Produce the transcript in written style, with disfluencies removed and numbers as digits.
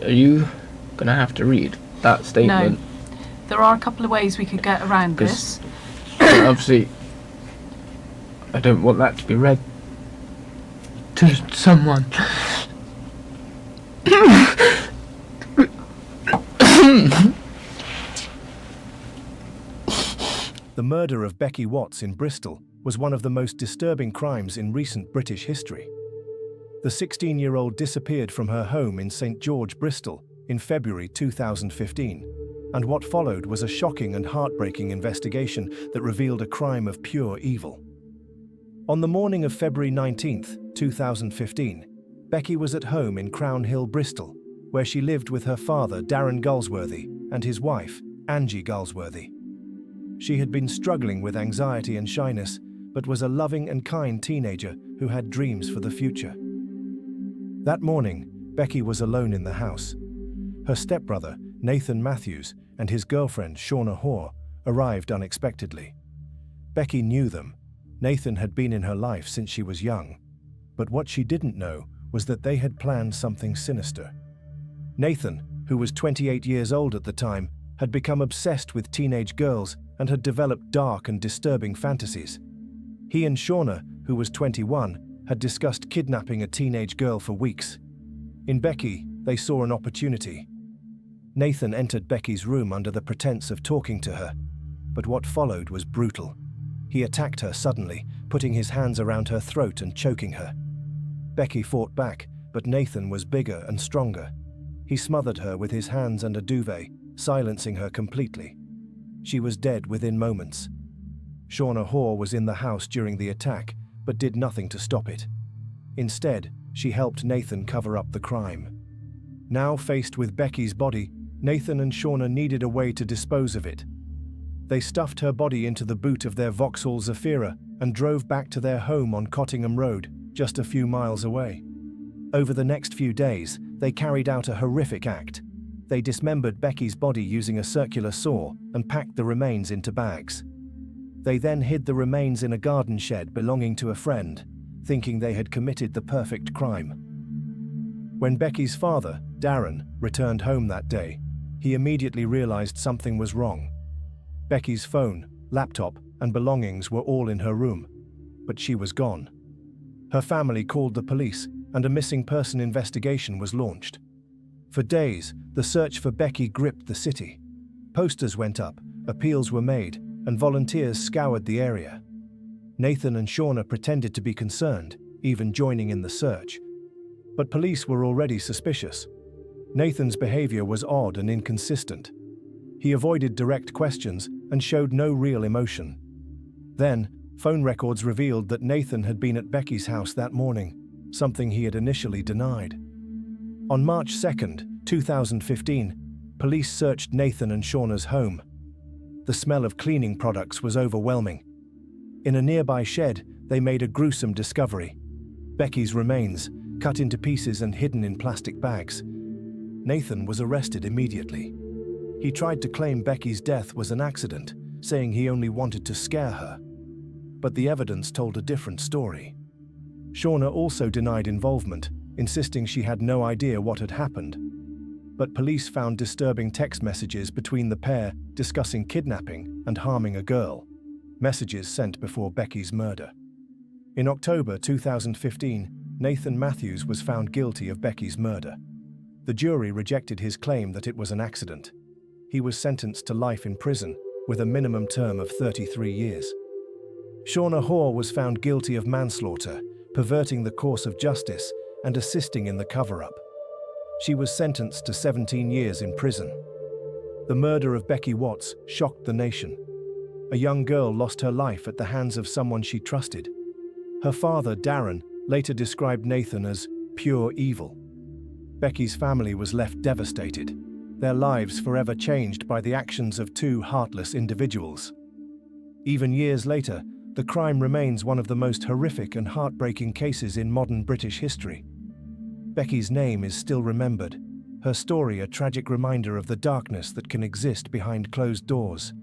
Are you gonna have to read that No. statement? There are a couple of ways we could get around this. Obviously, I don't want that to be read to someone. The murder of Becky Watts in Bristol was one of the most disturbing crimes in recent British history. The 16-year-old disappeared from her home in St George, Bristol, in February 2015, and what followed was a shocking and heartbreaking investigation that revealed a crime of pure evil. On the morning of February 19, 2015, Becky was at home in Crown Hill, Bristol, where she lived with her father, Darren Galsworthy, and his wife, Angie Galsworthy. She had been struggling with anxiety and shyness, but was a loving and kind teenager who had dreams for the future. That morning, Becky was alone in the house. Her stepbrother, Nathan Matthews, and his girlfriend, Shauna Hoare, arrived unexpectedly. Becky knew them. Nathan had been in her life since she was young. But what she didn't know was that they had planned something sinister. Nathan, who was 28 years old at the time, had become obsessed with teenage girls and had developed dark and disturbing fantasies. He and Shauna, who was 21, had discussed kidnapping a teenage girl for weeks. In Becky, they saw an opportunity. Nathan entered Becky's room under the pretense of talking to her, but what followed was brutal. He attacked her suddenly, putting his hands around her throat and choking her. Becky fought back, but Nathan was bigger and stronger. He smothered her with his hands and a duvet, silencing her completely. She was dead within moments. Shauna Hoare was in the house during the attack, but did nothing to stop it. Instead, she helped Nathan cover up the crime. Now faced with Becky's body, Nathan and Shauna needed a way to dispose of it. They stuffed her body into the boot of their Vauxhall Zafira and drove back to their home on Cottingham Road, just a few miles away. Over the next few days, they carried out a horrific act. They dismembered Becky's body using a circular saw and packed the remains into bags. They then hid the remains in a garden shed belonging to a friend, thinking they had committed the perfect crime. When Becky's father, Darren, returned home that day, he immediately realized something was wrong. Becky's phone, laptop, and belongings were all in her room, but she was gone. Her family called the police, and a missing person investigation was launched. For days, the search for Becky gripped the city. Posters went up, appeals were made, and volunteers scoured the area. Nathan and Shauna pretended to be concerned, even joining in the search. But police were already suspicious. Nathan's behavior was odd and inconsistent. He avoided direct questions and showed no real emotion. Then, phone records revealed that Nathan had been at Becky's house that morning, something he had initially denied. On March 2, 2015, police searched Nathan and Shauna's home. The smell of cleaning products was overwhelming. In a nearby shed, they made a gruesome discovery: Becky's remains, cut into pieces and hidden in plastic bags. Nathan was arrested immediately. He tried to claim Becky's death was an accident, saying he only wanted to scare her. But the evidence told a different story. Shauna also denied involvement, insisting she had no idea what had happened. But police found disturbing text messages between the pair discussing kidnapping and harming a girl, messages sent before Becky's murder. In October 2015, Nathan Matthews was found guilty of Becky's murder. The jury rejected his claim that it was an accident. He was sentenced to life in prison, with a minimum term of 33 years. Shauna Hoare was found guilty of manslaughter, perverting the course of justice, and assisting in the cover-up. She was sentenced to 17 years in prison. The murder of Becky Watts shocked the nation. A young girl lost her life at the hands of someone she trusted. Her father, Darren, later described Nathan as pure evil. Becky's family was left devastated, their lives forever changed by the actions of two heartless individuals. Even years later, the crime remains one of the most horrific and heartbreaking cases in modern British history. Becky's name is still remembered, her story a tragic reminder of the darkness that can exist behind closed doors.